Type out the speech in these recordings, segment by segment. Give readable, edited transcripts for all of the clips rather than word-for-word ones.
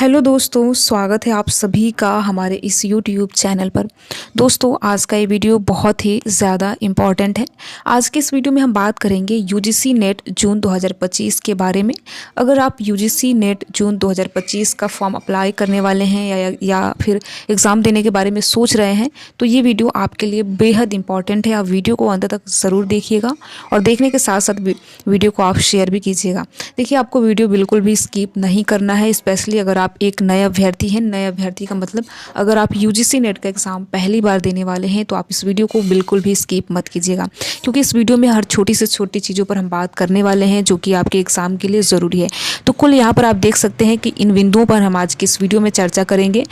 Hello दोस्तों, स्वागत है आप सभी का हमारे इस यूट्यूब चैनल पर। दोस्तों, आज का ये वीडियो बहुत ही ज़्यादा इम्पॉर्टेंट है। आज के इस वीडियो में हम बात करेंगे यूजीसी नेट जून 2025 के बारे में। अगर आप यूजीसी नेट जून 2025 का फॉर्म अप्लाई करने वाले हैं या फिर एग्ज़ाम देने के बारे में सोच रहे हैं तो ये वीडियो आपके लिए बेहद इम्पॉर्टेंट है। आप वीडियो को अंत तक ज़रूर देखिएगा और देखने के साथ साथ वीडियो को आप शेयर भी कीजिएगा। देखिए, आपको वीडियो बिल्कुल भी स्किप नहीं करना है, स्पेशली अगर आप एक नए अभ्यर्थी हैं। नए अभ्यर्थी का मतलब अगर आप यूजीसी नेट का एग्ज़ाम पहली बार देने वाले हैं तो आप इस वीडियो को बिल्कुल भी स्किप मत कीजिएगा, क्योंकि इस वीडियो में हर छोटी से छोटी चीज़ों पर हम बात करने वाले हैं जो कि आपके एग्ज़ाम के लिए ज़रूरी है। तो कुल यहाँ पर आप देख सकते हैं कि इन बिंदुओं पर हम आज की इस वीडियो में चर्चा करेंगे।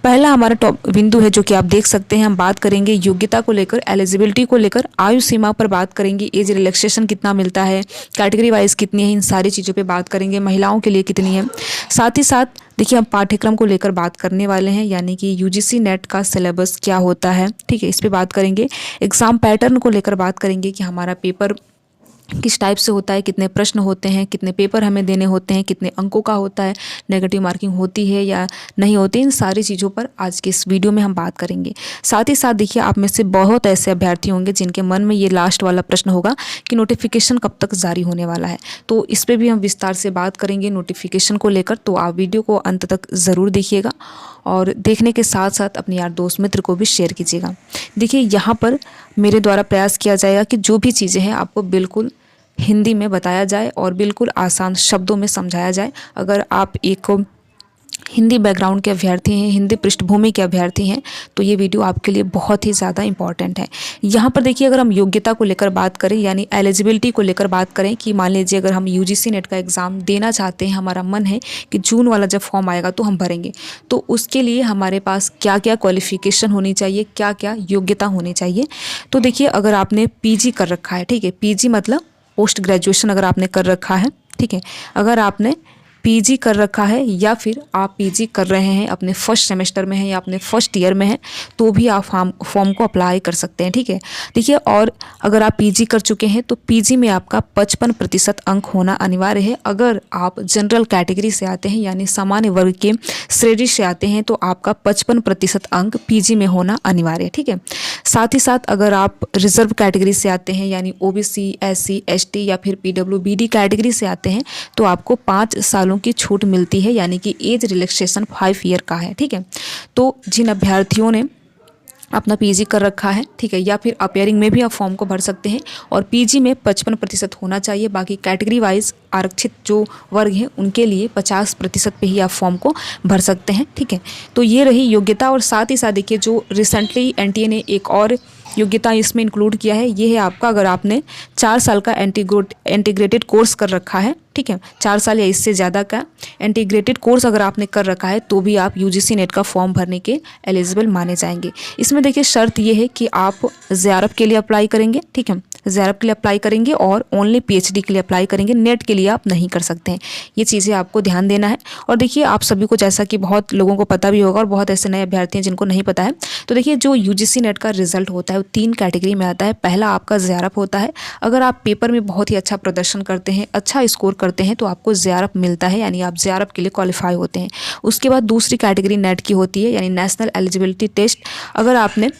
पहला हमारा टॉप बिंदु है जो कि आप देख सकते हैं, हम बात करेंगे योग्यता को लेकर, एलिजिबिलिटी को लेकर, आयु सीमा पर बात करेंगे, एज रिलैक्सेशन कितना मिलता है, कैटेगरी वाइज कितनी है, इन सारी चीज़ों पे बात करेंगे, महिलाओं के लिए कितनी है। साथ ही साथ देखिए, हम पाठ्यक्रम को लेकर बात करने वाले हैं, यानी कि यूजीसी नेट का सिलेबस क्या होता है, ठीक है, इस पे बात करेंगे। एग्ज़ाम पैटर्न को लेकर बात करेंगे कि हमारा पेपर किस टाइप से होता है, कितने प्रश्न होते हैं, कितने पेपर हमें देने होते हैं, कितने अंकों का होता है, नेगेटिव मार्किंग होती है या नहीं होती, इन सारी चीज़ों पर आज के इस वीडियो में हम बात करेंगे। साथ ही साथ देखिए, आप में से बहुत ऐसे अभ्यर्थी होंगे जिनके मन में ये लास्ट वाला प्रश्न होगा कि नोटिफिकेशन कब तक जारी होने वाला है। तो इस पर भी हम विस्तार से बात करेंगे नोटिफिकेशन को लेकर। तो आप वीडियो को अंत तक ज़रूर देखिएगा और देखने के साथ साथ अपने यार दोस्त मित्र को भी शेयर कीजिएगा। देखिए, यहाँ पर मेरे द्वारा प्रयास किया जाएगा कि जो भी चीज़ें हैं आपको बिल्कुल हिंदी में बताया जाए और बिल्कुल आसान शब्दों में समझाया जाए। अगर आप एक हिंदी बैकग्राउंड के अभ्यर्थी हैं, हिंदी पृष्ठभूमि के अभ्यर्थी हैं, तो ये वीडियो आपके लिए बहुत ही ज़्यादा इम्पॉर्टेंट है। यहाँ पर देखिए, अगर हम योग्यता को लेकर बात करें, यानी एलिजिबिलिटी को लेकर बात करें कि मान लीजिए अगर हम यूजीसी नेट का एग्ज़ाम देना चाहते हैं, हमारा मन है कि जून वाला जब फॉर्म आएगा तो हम भरेंगे, तो उसके लिए हमारे पास क्या क्या क्वालिफ़िकेशन होनी चाहिए, क्या क्या योग्यता होनी चाहिए। तो देखिए, अगर आपने पीजी कर रखा है, ठीक है, पीजी मतलब पोस्ट ग्रेजुएशन अगर आपने कर रखा है, ठीक है, अगर आपने पीजी कर रखा है या फिर आप पीजी कर रहे हैं, अपने फर्स्ट सेमेस्टर में हैं या अपने फर्स्ट ईयर में हैं, तो भी आप फॉर्म को अप्लाई कर सकते हैं, ठीक है। देखिए, और अगर आप पीजी कर चुके हैं तो पीजी में आपका 55% अंक होना अनिवार्य है। अगर आप जनरल कैटेगरी से आते हैं, यानी सामान्य वर्ग के श्रेणी से आते हैं, तो आपका 55% अंक पीजी में होना अनिवार्य है, ठीक है। साथ ही साथ अगर आप रिजर्व कैटेगरी से आते हैं, यानी ओबीसी, एससी, एसटी या फिर पीडब्ल्यूबीडी कैटेगरी से आते हैं, तो आपको 5 सालों की छूट मिलती है, यानी कि एज रिलैक्सेशन 5 ईयर का है, ठीक है। तो जिन अभ्यर्थियों ने अपना पीजी कर रखा है, ठीक है, या फिर अपेयरिंग में भी आप फॉर्म को भर सकते हैं और पीजी में 55% होना चाहिए। बाकी कैटेगरी वाइज आरक्षित जो वर्ग हैं उनके लिए 50% पे ही आप फॉर्म को भर सकते हैं, ठीक है। तो ये रही योग्यता। और साथ ही साथ देखिए, जो रिसेंटली एनटीए ने एक और योग्यता इसमें इंक्लूड किया है, ये है आपका अगर आपने 4 साल का इंटीग्रेटेड कोर्स कर रखा है, ठीक है, 4 साल या इससे ज़्यादा का इंटीग्रेटेड कोर्स अगर आपने कर रखा है तो भी आप यूजीसी नेट का फॉर्म भरने के एलिजिबल माने जाएंगे। इसमें देखिए, शर्त ये है कि आप जेआरएफ के लिए अप्लाई करेंगे, ठीक है, जेआरएफ के लिए अप्लाई करेंगे और ओनली पीएचडी के लिए अप्लाई करेंगे, नेट के लिए आप नहीं कर सकते हैं। ये चीज़ें आपको ध्यान देना है। और देखिए, आप सभी को, जैसा कि बहुत लोगों को पता भी होगा और बहुत ऐसे नए अभ्यर्थी हैं जिनको नहीं पता है, तो देखिए, जो यूजीसी नेट का रिजल्ट होता है वो 3 कैटेगरी में आता है। पहला आपका जेआरएफ होता है। अगर आप पेपर में बहुत ही अच्छा प्रदर्शन करते हैं, अच्छा स्कोर करते हैं, तो आपको जेआरएफ मिलता है, यानी आप जेआरएफ के लिए क्वालिफाई होते हैं। उसके बाद दूसरी कैटेगरी नेट की होती है, यानी नेशनल एलिजिबिलिटी टेस्ट। अगर आपने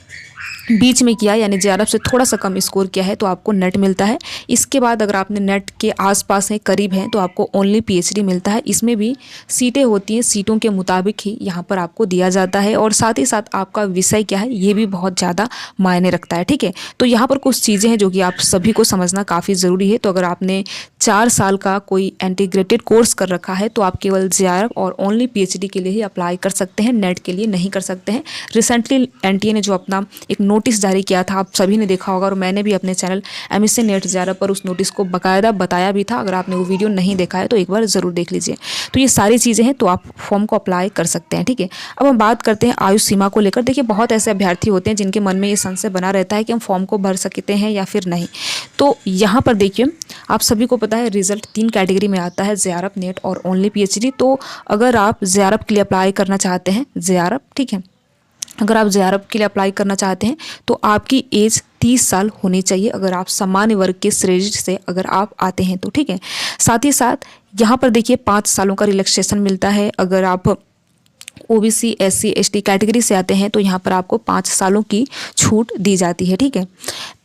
बीच में किया, यानी जेआरएफ से थोड़ा सा कम स्कोर किया है, तो आपको नेट मिलता है। इसके बाद अगर आपने नेट के आसपास हैं, करीब हैं, तो आपको ओनली पीएचडी मिलता है। इसमें भी सीटें होती हैं, सीटों के मुताबिक ही यहाँ पर आपको दिया जाता है। और साथ ही साथ आपका विषय क्या है, ये भी बहुत ज़्यादा मायने रखता है, ठीक है। तो यहाँ पर कुछ चीज़ें हैं जो कि आप सभी को समझना काफ़ी ज़रूरी है। तो अगर आपने 4 साल का कोई इंटीग्रेटेड कोर्स कर रखा है तो आप केवल जेआरएफ और ओनली पीएचडी के लिए ही अप्लाई कर सकते हैं, नेट के लिए नहीं कर सकते हैं। रिसेंटली एनटीए ने जो अपना एक नोटिस जारी किया था, आप सभी ने देखा होगा और मैंने भी अपने चैनल एमएससी नेट जेआरएफ पर उस नोटिस को बाकायदा बताया भी था। अगर आपने वो वीडियो नहीं देखा है तो एक बार ज़रूर देख लीजिए। तो ये सारी चीज़ें हैं, तो आप फॉर्म को अप्लाई कर सकते हैं, ठीक है। अब हम बात करते हैं आयु सीमा को लेकर। देखिए, बहुत ऐसे अभ्यर्थी होते हैं जिनके मन में ये संशय बना रहता है कि हम फॉर्म को भर सकते हैं या फिर नहीं। तो यहाँ पर देखिए, आप सभी को पता है रिजल्ट 3 कैटेगरी में आता है, जेआरएफ, नेट और ओनली पीएचडी। तो अगर आप जेआरएफ के लिए अप्लाई करना चाहते हैं, जेआरएफ, ठीक है, अगर आप जेआरएफ के लिए अप्लाई करना चाहते हैं तो आपकी एज 30 साल होनी चाहिए, अगर आप सामान्य वर्ग के श्रेणी से अगर आप आते हैं तो, ठीक है। साथ ही साथ यहाँ पर देखिए, 5 सालों का रिलैक्सेशन मिलता है। अगर आप ओबीसी, एससी, एसटी कैटेगरी से आते हैं तो यहाँ पर आपको 5 सालों की छूट दी जाती है। ठीक है,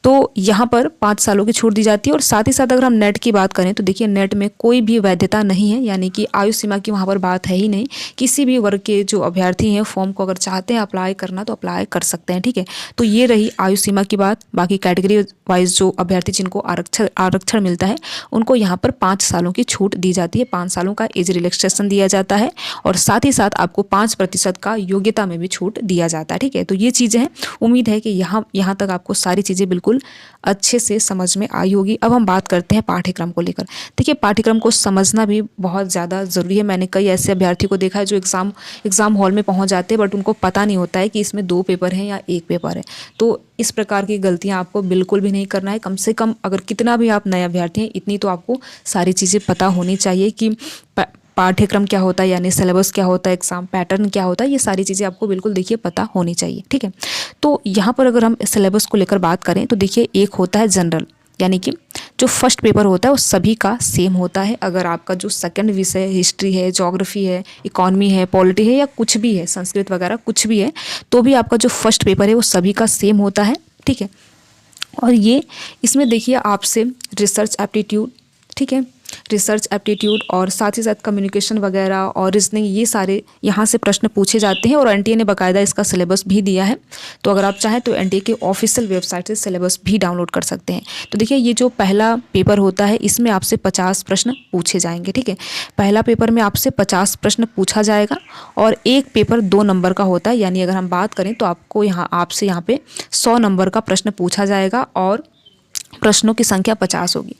तो यहाँ पर 5 सालों की छूट दी जाती है। और साथ ही साथ अगर हम नेट की बात करें तो देखिए नेट में कोई भी वैधता नहीं है, यानी कि आयु सीमा की वहाँ पर बात है ही नहीं। किसी भी वर्ग के जो अभ्यर्थी हैं फॉर्म को अगर चाहते हैं अप्लाई करना तो अप्लाई कर सकते हैं। ठीक है, तो ये रही आयु सीमा की बात। बाकी कैटेगरी वाइज जो अभ्यर्थी जिनको आरक्षण मिलता है उनको यहाँ पर 5 सालों की छूट दी जाती है, 5 सालों का एज रिलैक्सेशन दिया जाता है और साथ ही साथ आपको 5% का योग्यता में भी छूट दिया जाता है। ठीक है, तो ये चीज़ें हैं। उम्मीद है कि यहाँ तक आपको सारी चीज़ें बिल्कुल अच्छे से समझ में आई होगी। अब हम बात करते हैं पाठ्यक्रम को लेकर। देखिए पाठ्यक्रम को समझना भी बहुत ज़्यादा ज़रूरी है। मैंने कई ऐसे अभ्यर्थी को देखा है जो एग्ज़ाम हॉल में पहुंच जाते हैं बट उनको पता नहीं होता है कि इसमें 2 पेपर हैं या 1 पेपर है। तो इस प्रकार की गलतियां आपको बिल्कुल भी नहीं करना है। कम से कम अगर कितना भी आप नए अभ्यर्थी हैं इतनी तो आपको सारी चीज़ें पता होनी चाहिए कि पाठ्यक्रम क्या होता है, यानी सिलेबस क्या होता है, एग्जाम पैटर्न क्या होता है, ये सारी चीज़ें आपको बिल्कुल देखिए पता होनी चाहिए। ठीक है, तो यहाँ पर अगर हम सिलेबस को लेकर बात करें तो देखिए एक होता है जनरल, यानी कि जो फर्स्ट पेपर होता है वो सभी का सेम होता है। अगर आपका जो सेकंड विषय हिस्ट्री है, ज्योग्राफी है, इकोनॉमी है, पॉलिटी है या कुछ भी है, संस्कृत वगैरह कुछ भी है, तो भी आपका जो फर्स्ट पेपर है वो सभी का सेम होता है। ठीक है, और ये इसमें देखिए आपसे रिसर्च एप्टीट्यूड, ठीक है, रिसर्च एप्टीट्यूड और साथ ही साथ कम्युनिकेशन वगैरह और रीजनिंग, ये सारे यहाँ से प्रश्न पूछे जाते हैं और एनटीए ने बाकायदा इसका सिलेबस भी दिया है। तो अगर आप चाहें तो एनटीए के ऑफिशियल वेबसाइट से सिलेबस भी डाउनलोड कर सकते हैं। तो देखिए ये जो पहला पेपर होता है इसमें आपसे 50 प्रश्न पूछे जाएंगे। ठीक है, पहला पेपर में आपसे 50 प्रश्न पूछा जाएगा और एक पेपर 2 नंबर का होता है, यानी अगर हम बात करें तो आपको आपसे यहाँ पे 100 नंबर का प्रश्न पूछा जाएगा और प्रश्नों की संख्या 50 होगी।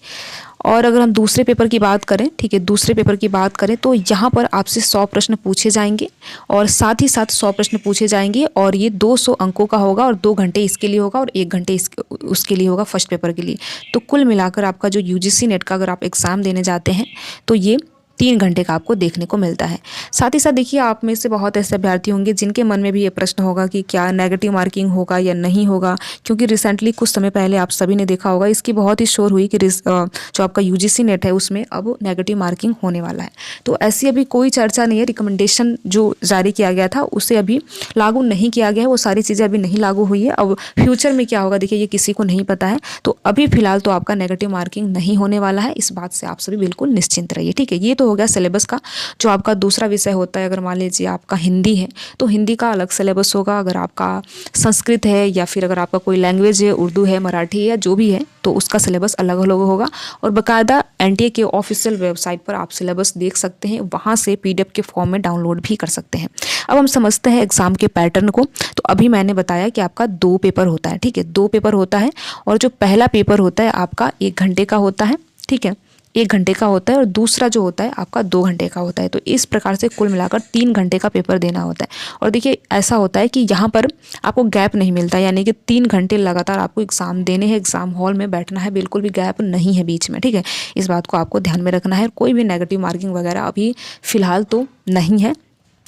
और अगर हम दूसरे पेपर की बात करें, ठीक है, दूसरे पेपर की बात करें तो यहाँ पर आपसे 100 प्रश्न पूछे जाएंगे और साथ ही साथ 100 प्रश्न पूछे जाएंगे और ये 200 अंकों का होगा और 2 घंटे इसके लिए होगा और 1 घंटे उसके लिए होगा फर्स्ट पेपर के लिए। तो कुल मिलाकर आपका जो यूजीसी नेट का अगर आप एग्ज़ाम देने जाते हैं तो ये 3 घंटे का आपको देखने को मिलता है। साथ ही साथ देखिए आप में से बहुत ऐसे अभ्यर्थी होंगे जिनके मन में भी ये प्रश्न होगा कि क्या नेगेटिव मार्किंग होगा या नहीं होगा, क्योंकि रिसेंटली कुछ समय पहले आप सभी ने देखा होगा इसकी बहुत ही शोर हुई कि जो आपका यूजीसी नेट है उसमें अब नेगेटिव मार्किंग होने वाला है। तो ऐसी अभी कोई चर्चा नहीं है, रिकमेंडेशन जो जारी किया गया था उसे अभी लागू नहीं किया गया है, वो सारी चीज़ें अभी नहीं लागू हुई है। अब फ्यूचर में क्या होगा देखिए ये किसी को नहीं पता है। तो अभी फिलहाल तो आपका नेगेटिव मार्किंग नहीं होने वाला है, इस बात से आप सभी बिल्कुल निश्चिंत रहिए। ठीक है, ये तो हो गया सिलेबस का। जो आपका दूसरा विषय होता है, अगर मान लीजिए आपका हिंदी है तो हिंदी का अलग सिलेबस होगा। अगर आपका संस्कृत है या फिर अगर आपका कोई लैंग्वेज है, उर्दू है, मराठी है या जो भी है, तो उसका सिलेबस अलग अलग होगा और बाकायदा एनटीए के ऑफिशियल वेबसाइट पर आप सिलेबस देख सकते हैं, वहाँ से पीडीएफ के फॉर्म में डाउनलोड भी कर सकते हैं। अब हम समझते हैं एग्जाम के पैटर्न को। तो अभी मैंने बताया कि आपका 2 पेपर होता है। ठीक है, 2 पेपर होता है और जो पहला पेपर होता है आपका 1 घंटे का होता है। ठीक है, 1 घंटे का होता है और दूसरा जो होता है आपका 2 घंटे का होता है। तो इस प्रकार से कुल मिलाकर 3 घंटे का पेपर देना होता है। और देखिए ऐसा होता है कि यहाँ पर आपको गैप नहीं मिलता, यानी कि 3 घंटे लगातार आपको एग्ज़ाम देने हैं, एग्ज़ाम हॉल में बैठना है, बिल्कुल भी गैप नहीं है बीच में। ठीक है, इस बात को आपको ध्यान में रखना है। कोई भी नेगेटिव मार्किंग वगैरह अभी फ़िलहाल तो नहीं है।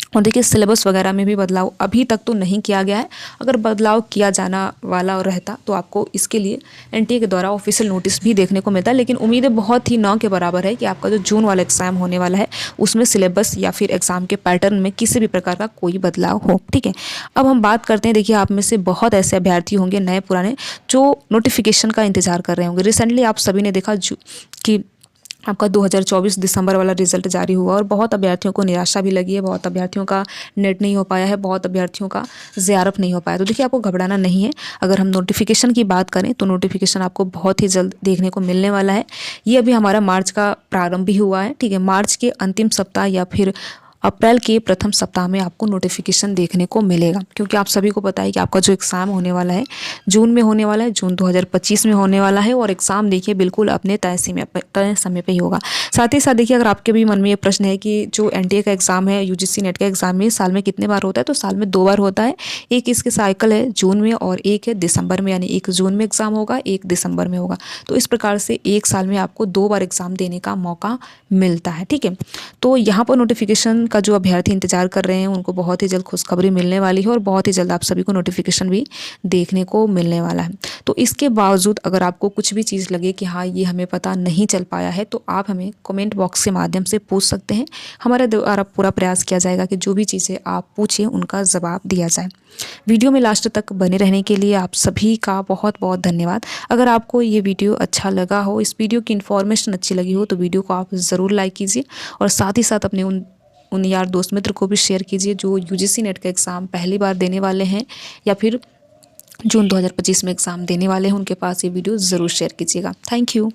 और देखिए सिलेबस वगैरह में भी बदलाव अभी तक तो नहीं किया गया है। अगर बदलाव किया जाना वाला रहता तो आपको इसके लिए एनटीए के द्वारा ऑफिशियल नोटिस भी देखने को मिलता है, लेकिन उम्मीदें बहुत ही ना के बराबर है कि आपका जो जून वाला एग्ज़ाम होने वाला है उसमें सिलेबस या फिर एग्ज़ाम के पैटर्न में किसी भी प्रकार का कोई बदलाव हो। ठीक है, अब हम बात करते हैं, देखिए आप में से बहुत ऐसे अभ्यर्थी होंगे नए पुराने जो नोटिफिकेशन का इंतजार कर रहे होंगे। रिसेंटली आप सभी ने देखा कि आपका 2024 दिसंबर वाला रिजल्ट जारी हुआ और बहुत अभ्यर्थियों को निराशा भी लगी है, बहुत अभ्यर्थियों का नेट नहीं हो पाया है, बहुत अभ्यर्थियों का जेआरएफ नहीं हो पाया। तो देखिए आपको घबराना नहीं है। अगर हम नोटिफिकेशन की बात करें तो नोटिफिकेशन आपको बहुत ही जल्द देखने को मिलने वाला है। ये अभी हमारा मार्च का प्रारंभ भी हुआ है। ठीक है, मार्च के अंतिम सप्ताह या फिर अप्रैल के प्रथम सप्ताह में आपको नोटिफिकेशन देखने को मिलेगा, क्योंकि आप सभी को पता है कि आपका जो एग्ज़ाम होने वाला है जून में होने वाला है, जून 2025 में होने वाला है और एग्ज़ाम देखिए बिल्कुल अपने तय समय पे ही होगा। साथ ही साथ देखिए अगर आपके भी मन में ये प्रश्न है कि जो एनटीए का एग्ज़ाम है, यूजीसी नेट का एग्ज़ाम है, साल में कितने बार होता है, तो साल में 2 बार होता है। एक इसके साइकिल है जून में और एक है दिसंबर में, यानी 1 जून में एग्ज़ाम होगा, 1 दिसंबर में होगा। तो इस प्रकार से एक साल में आपको 2 बार एग्ज़ाम देने का मौका मिलता है। ठीक है, तो यहाँ पर नोटिफिकेशन नेट का जो अभ्यर्थी इंतजार कर रहे हैं उनको बहुत ही जल्द खुशखबरी मिलने वाली है और बहुत ही जल्द आप सभी को नोटिफिकेशन भी देखने को मिलने वाला है। तो इसके बावजूद अगर आपको कुछ भी चीज़ लगे कि हाँ ये हमें पता नहीं चल पाया है तो आप हमें कमेंट बॉक्स के माध्यम से पूछ सकते हैं। हमारे द्वारा पूरा प्रयास किया जाएगा कि जो भी चीज़ें आप पूछें उनका जवाब दिया जाए। वीडियो में लास्ट तक बने रहने के लिए आप सभी का बहुत बहुत धन्यवाद। अगर आपको ये वीडियो अच्छा लगा हो, इस वीडियो की इन्फॉर्मेशन अच्छी लगी हो तो वीडियो को आप ज़रूर लाइक कीजिए और साथ ही साथ अपने उन यार दोस्त मित्र को भी शेयर कीजिए जो यूजीसी नेट का एग्ज़ाम पहली बार देने वाले हैं या फिर जून 2025 में एग्ज़ाम देने वाले हैं। उनके पास ये वीडियो ज़रूर शेयर कीजिएगा। Thank you.